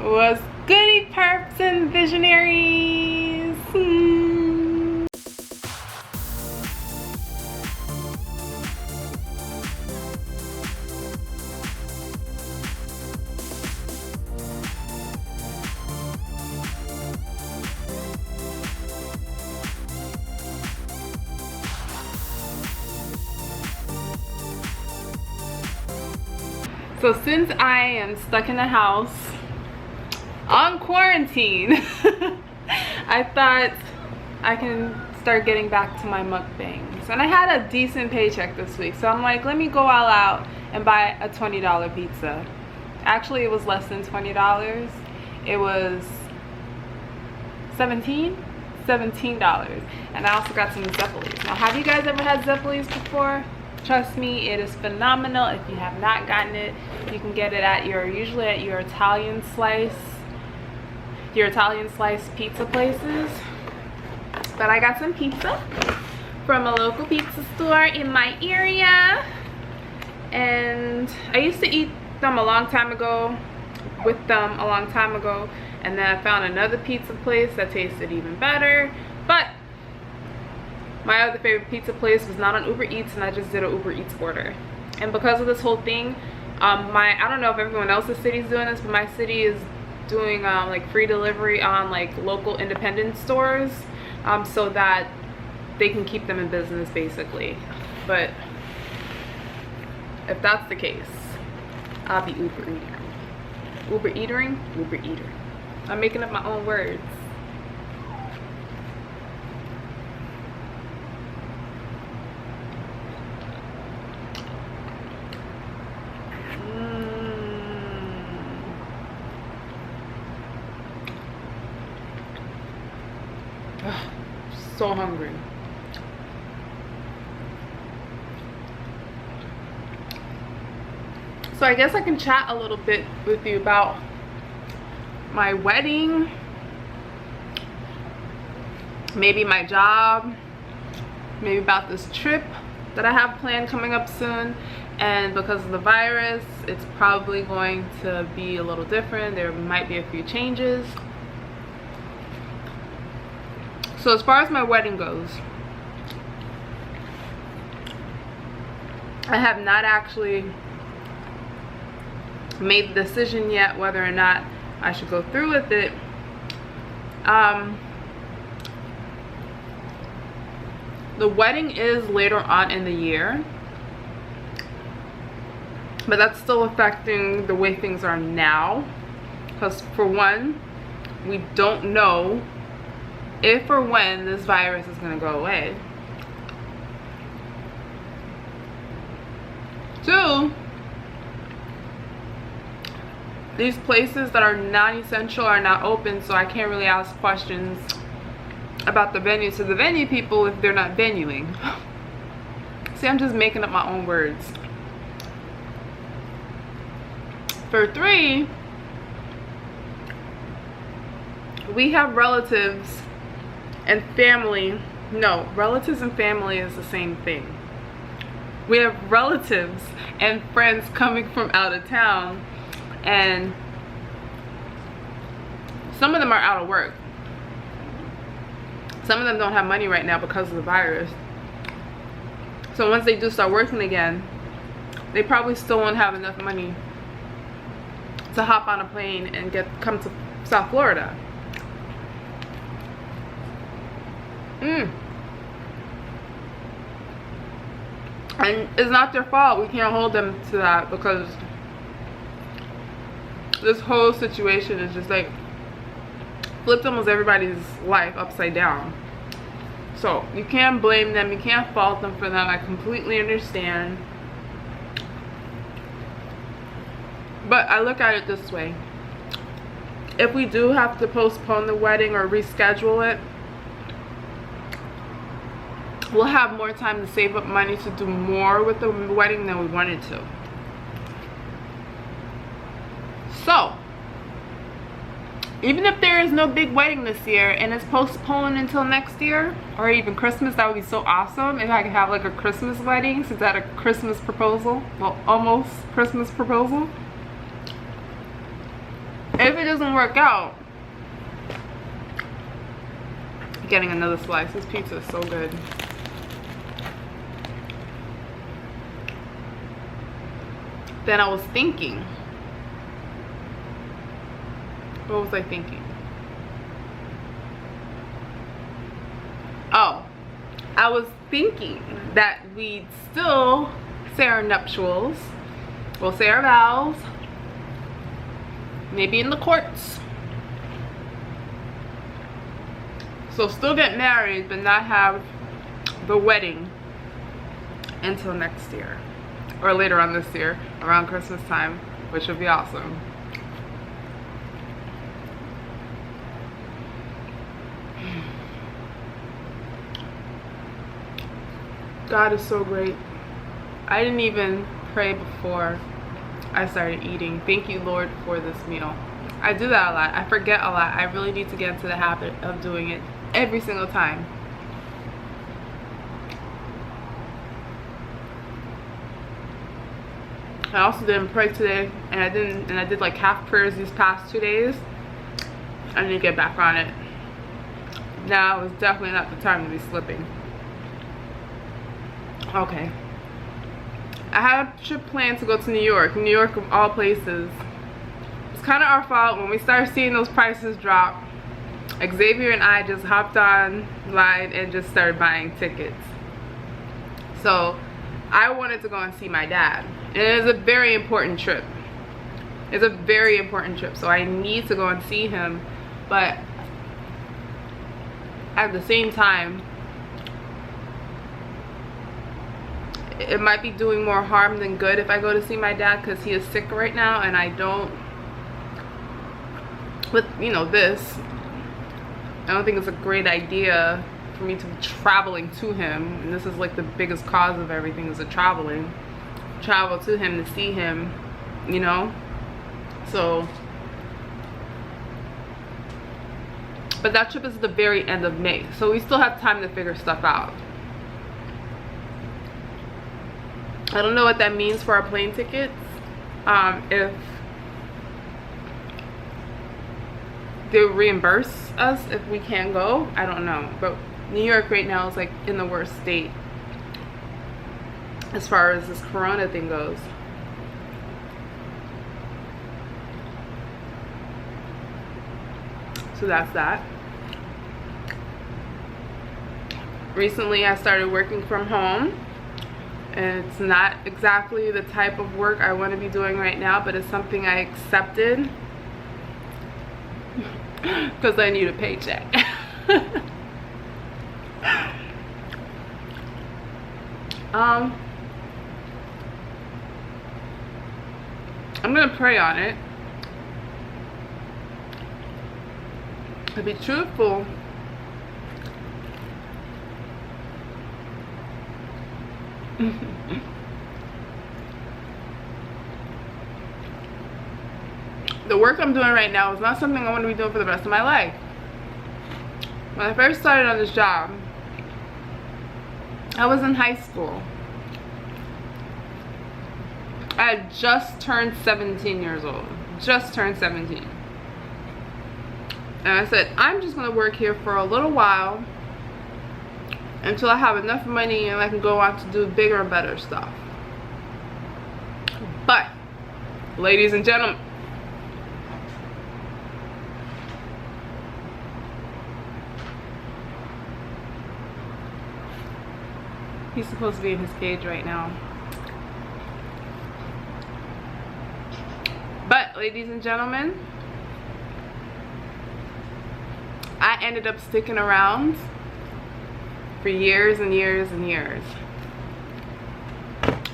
What's goody perps and visionaries? So since I am stuck in the house on quarantine, I thought I can start getting back to my mukbangs. And I had a decent paycheck this week, so I'm like, let me go all out and buy a $20 pizza. Actually, it was less than $20. It was $17. And I also got some zeppoles. Now, have you guys ever had zeppoles before? Trust me, it is phenomenal. If you have not gotten it, you can get it at usually at your Italian slice pizza places. But I got some pizza from a local pizza store in my area, and I used to eat them a long time ago, and then I found another pizza place that tasted even better. But my other favorite pizza place was not on Uber Eats, and I just did an Uber Eats order. And because of this whole thing, I don't know if everyone else's city is doing this, but my city is doing like free delivery on like local independent stores, so that they can keep them in business basically. But if that's the case, I'll be Uber eater. I'm making up my own words. So hungry. So I guess I can chat a little bit with you about my wedding, maybe my job, maybe about this trip that I have planned coming up soon. And because of the virus, it's probably going to be a little different. There might be a few changes. So as far as my wedding goes, I have not actually made the decision yet whether or not I should go through with it. The wedding is later on in the year, but that's still affecting the way things are now, because for one, we don't know if or when this virus is going to go away. Two, these places that are non-essential are not open, so I can't really ask questions about the venue to the venue people if they're not venuing. See, I'm just making up my own words. For three, we have relatives and family. No, relatives and family is the same thing. We have relatives and friends coming from out of town, and some of them are out of work. Some of them don't have money right now because of the virus. So once they do start working again, they probably still won't have enough money to hop on a plane and come to South Florida. And it's not their fault. We can't hold them to that, because this whole situation is just like flipped almost everybody's life upside down. So you can't blame them, you can't fault them for that. I completely understand. But I look at it this way: if we do have to postpone the wedding or reschedule it, we'll have more time to save up money to do more with the wedding than we wanted to. So even if there is no big wedding this year and it's postponed until next year, or even Christmas, that would be so awesome if I could have like a Christmas wedding, since I had a Christmas proposal. Well, almost Christmas proposal. If it doesn't work out, getting another slice. This pizza is so good. Then I was thinking, what was I thinking? Oh, I was thinking that we'd still say our nuptials, we'll say our vows, maybe in the courts. So still get married, but not have the wedding until next year. Or later on this year, around Christmas time, which would be awesome. God is so great. I didn't even pray before I started eating. Thank you, Lord, for this meal. I do that a lot. I forget a lot. I really need to get into the habit of doing it every single time. I also didn't pray today, and I did like half prayers these past 2 days. I need to get back on it. Now is definitely not the time to be slipping. Okay. I had a trip planned to go to New York. New York of all places. It's kind of our fault when we started seeing those prices drop. Xavier and I just hopped online and just started buying tickets. So I wanted to go and see my dad. And it is a very important trip. It's a very important trip. So I need to go and see him. But at the same time, it might be doing more harm than good if I go to see my dad, because he is sick right now, and I don't, with, you know, this, I don't think it's a great idea for me to be traveling to him. And this is like the biggest cause of everything, is the traveling. Travel to him to see him, you know. So, but that trip is the very end of May, so we still have time to figure stuff out. I don't know what that means for our plane tickets. If they reimburse us if we can't go, I don't know. But New York right now is like in the worst state as far as this corona thing goes. So that's that. Recently I started working from home, and it's not exactly the type of work I want to be doing right now, but it's something I accepted because I need a paycheck. I'm gonna pray on it. To be truthful, the work I'm doing right now is not something I want to be doing for the rest of my life. When I first started on this job, I was in high school. I had just turned 17 years old. Just turned 17. And I said, I'm just going to work here for a little while until I have enough money and I can go on to do bigger and better stuff. But, ladies and gentlemen, he's supposed to be in his cage right now. But, ladies and gentlemen, I ended up sticking around for years and years and years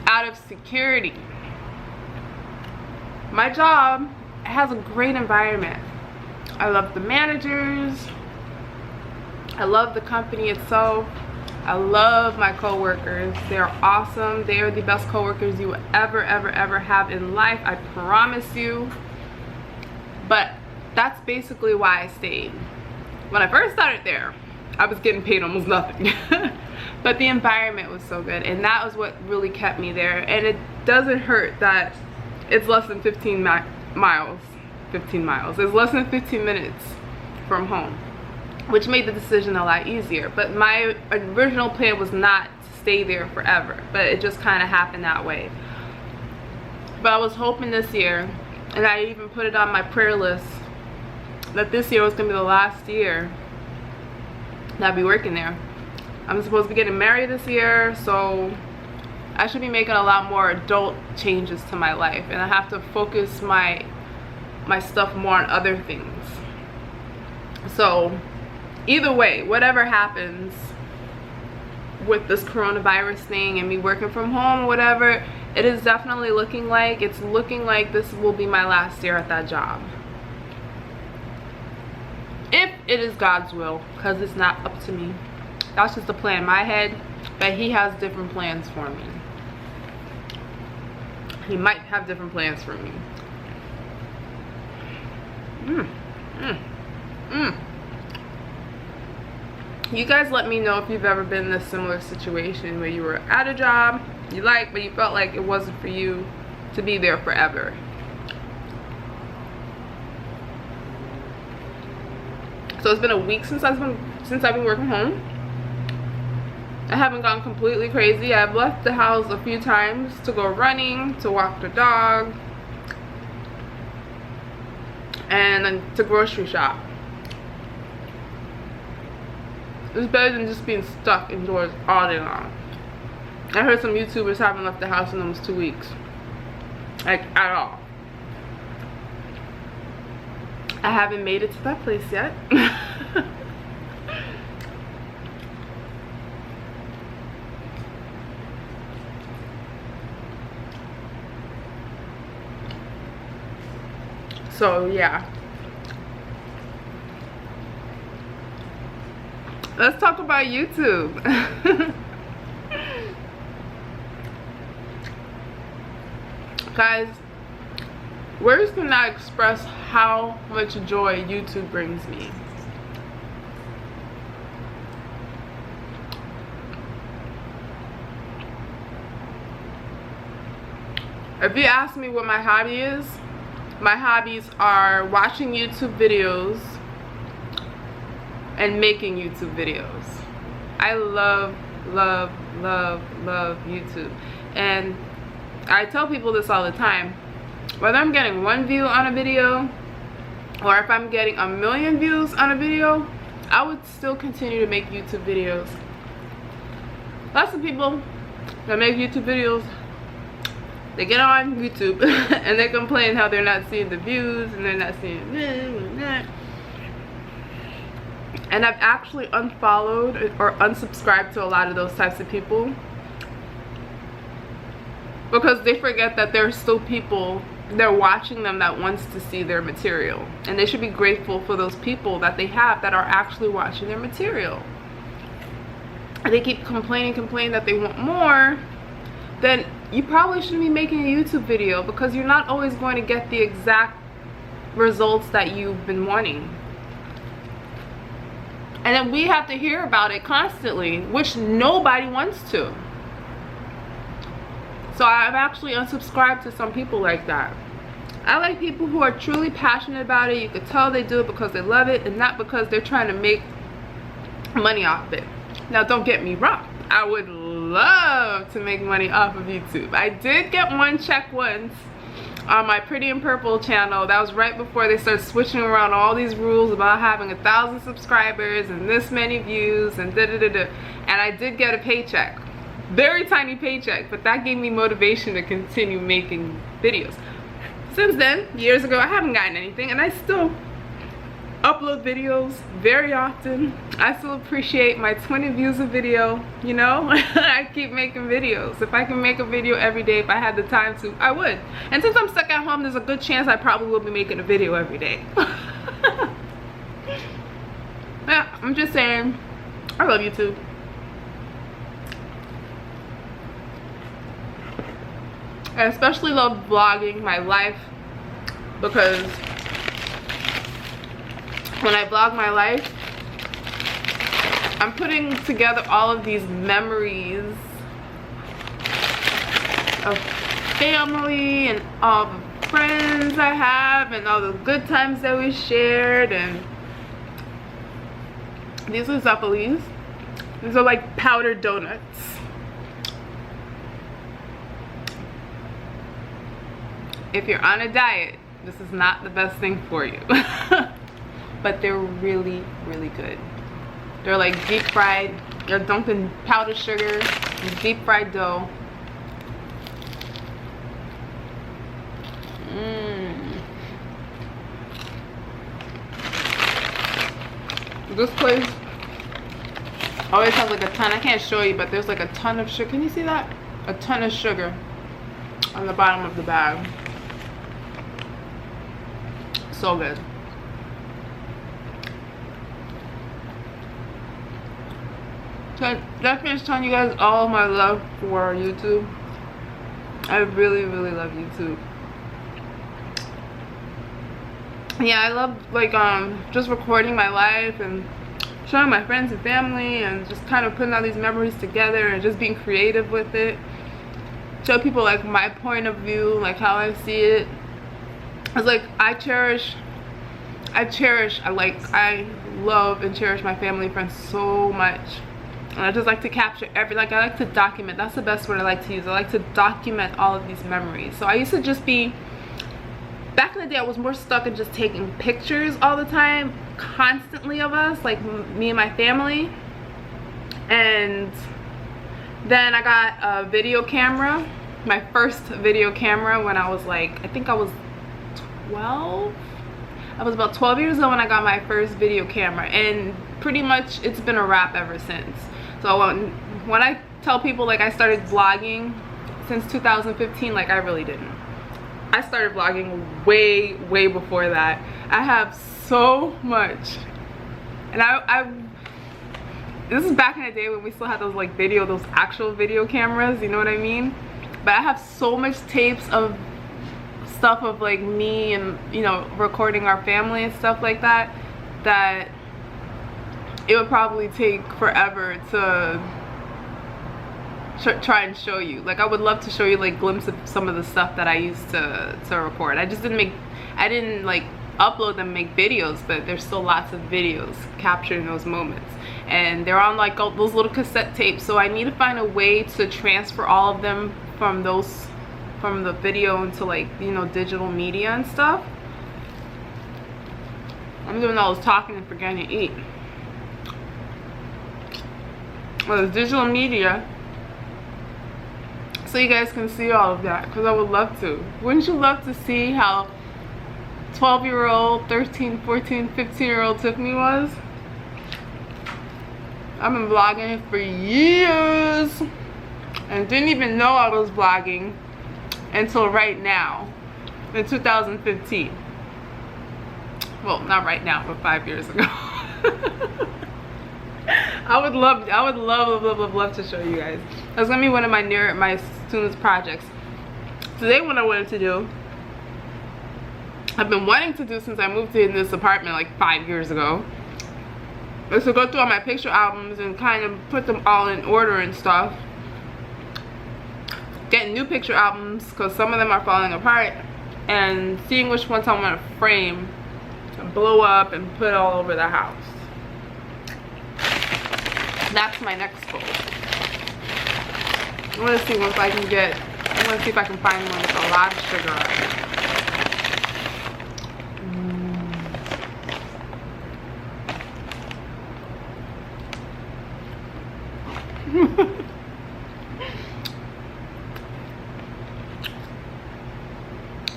out of security. My job has a great environment. I love the managers. I love the company itself. I love my coworkers. They're awesome. They are the best coworkers you will ever have in life. I promise you. But that's basically why I stayed. When I first started there, I was getting paid almost nothing. But the environment was so good, and that was what really kept me there. And it doesn't hurt that it's less than 15 miles 15 miles. It's less than 15 minutes from home, which made the decision a lot easier. But my original plan was not to stay there forever, but it just kind of happened that way. But I was hoping this year, and I even put it on my prayer list, that this year was going to be the last year that I'd be working there. I'm supposed to be getting married this year, so I should be making a lot more adult changes to my life, and I have to focus my stuff more on other things. So either way, whatever happens with this coronavirus thing and me working from home or whatever, it is definitely looking like this will be my last year at that job. If it is God's will, because it's not up to me. That's just a plan in my head, but he has different plans for me. He might have different plans for me. You guys let me know if you've ever been in a similar situation where you were at a job you like, but you felt like it wasn't for you to be there forever. So it's been a week since I've been working home. I haven't gone completely crazy. I've left the house a few times to go running, to walk the dog, and then to grocery shop. It's better than just being stuck indoors all day long. I heard some YouTubers haven't left the house in almost 2 weeks. Like, at all. I haven't made it to that place yet. So yeah, let's talk about YouTube. Guys, words cannot express how much joy YouTube brings me. If you ask me what my hobby is, my hobbies are watching YouTube videos and making YouTube videos. I love YouTube. And I tell people this all the time. Whether I'm getting 1 view on a video or if I'm getting 1 million views on a video, I would still continue to make YouTube videos. Lots of people that make YouTube videos, they get on YouTube and they complain how they're not seeing the views and they're not seeing this and that. And I've actually unfollowed or unsubscribed to a lot of those types of people because they forget that there's still people, they're watching them that wants to see their material, and they should be grateful for those people that they have that are actually watching their material. And they keep complaining that they want more, then you probably shouldn't be making a YouTube video, because you're not always going to get the exact results that you've been wanting. And then we have to hear about it constantly, which nobody wants to. So I've actually unsubscribed to some people like that. I like people who are truly passionate about it. You could tell they do it because they love it and not because they're trying to make money off it. Now don't get me wrong, I would love to make money off of YouTube. I did get one check once on my PrettyInPurple channel. That was right before they started switching around all these rules about having 1,000 subscribers and this many views and da-da-da-da. And I did get a paycheck. Very tiny paycheck, but that gave me motivation to continue making videos. Since then, years ago, I haven't gotten anything, and I still upload videos very often. I still appreciate my 20 views a video, you know. I keep making videos. If I can make a video every day, if I had the time to, I would. And since I'm stuck at home, there's a good chance I probably will be making a video every day. Yeah, I'm just saying, I love YouTube. I especially love vlogging my life, because when I vlog my life, I'm putting together all of these memories of family and all the friends I have and all the good times that we shared. And these are zeppoles. These are like powdered donuts. If you're on a diet, this is not the best thing for you. But they're really, really good. They're like deep fried. They're dunked in powdered sugar and deep fried dough. This place always has like a ton. I can't show you, but there's like a ton of sugar. Can you see that? A ton of sugar on the bottom of the bag. So good. So that's me just telling you guys all of my love for YouTube. I really, really love YouTube. Yeah, I love like just recording my life and showing my friends and family and just kind of putting all these memories together and just being creative with it. Show people like my point of view, like how I see it. It's like I love and cherish my family and friends so much. And I just like to capture I like to document. That's the best word I like to use. I like to document all of these memories. So I used to just be, back in the day I was more stuck in just taking pictures all the time, constantly of us, like me and my family. And then I got a video camera, my first video camera when I was like, I think I was 12. I was about 12 years old when I got my first video camera, and pretty much it's been a wrap ever since. So when I tell people like I started vlogging since 2015, like I really didn't. I started vlogging way before that. I have so much, and this is back in the day when we still had those like those actual video cameras, you know what I mean? But I have so much tapes of stuff of like me and, you know, recording our family and stuff like that, that it would probably take forever to try and show you. Like I would love to show you like glimpses of some of the stuff that I used to record. I didn't like upload them, make videos, but there's still lots of videos capturing those moments, and they're on like those little cassette tapes. So I need to find a way to transfer all of them from the video into like, you know, digital media and stuff. I'm doing all this talking and forgetting to eat. Well, it's digital media, so you guys can see all of that, because I would love to. Wouldn't you love to see how 12-year-old, 13, 14, 15-year-old Tiffany was? I've been vlogging for years and didn't even know I was vlogging until right now, in 2015. Well, not right now, but 5 years ago. I would love to show you guys. That's gonna be one of my students' projects. Today, what I wanted to do, I've been wanting to do since I moved in this apartment like 5 years ago, is to go through all my picture albums and kind of put them all in order and stuff. Getting new picture albums, because some of them are falling apart, and seeing which ones I want to frame and blow up and put all over the house. That's my next goal. I want to see if I can find one with a lot of sugar on it.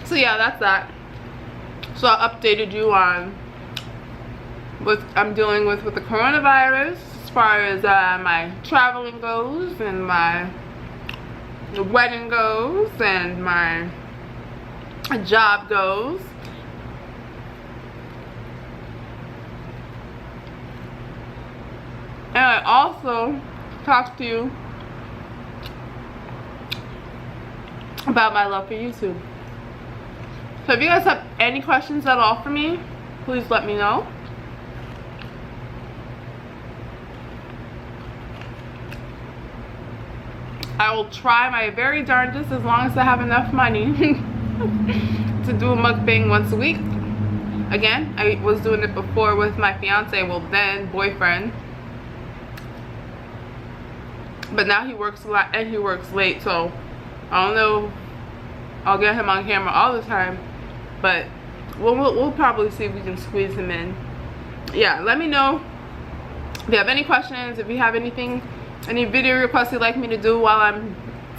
So yeah, that's that. So I updated you on what I'm dealing with the coronavirus, as far as my traveling goes, and my wedding goes, and my job goes. And I also talked to you about my love for YouTube. So if you guys have any questions at all for me, please let me know. I will try my very darndest, as long as I have enough money, to do a mukbang once a week. Again, I was doing it before with my fiance, well then boyfriend. But now he works a lot and he works late, so I don't know. I'll get him on camera all the time, but we'll probably see if we can squeeze him in. Yeah, let me know if you have any questions, if you have anything, any video requests you'd like me to do while I'm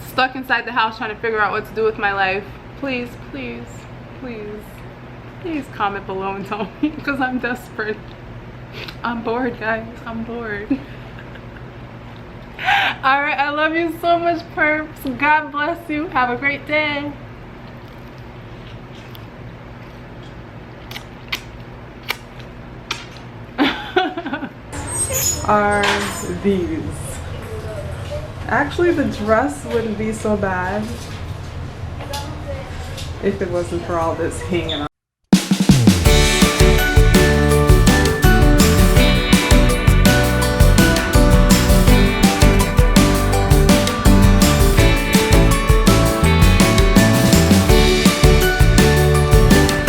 stuck inside the house trying to figure out what to do with my life. Please, please, please, please comment below and tell me, because I'm desperate. I'm bored, guys. I'm bored. Alright, I love you so much, perps. God bless you. Have a great day. Are these. Actually, the dress wouldn't be so bad if it wasn't for all this hanging on.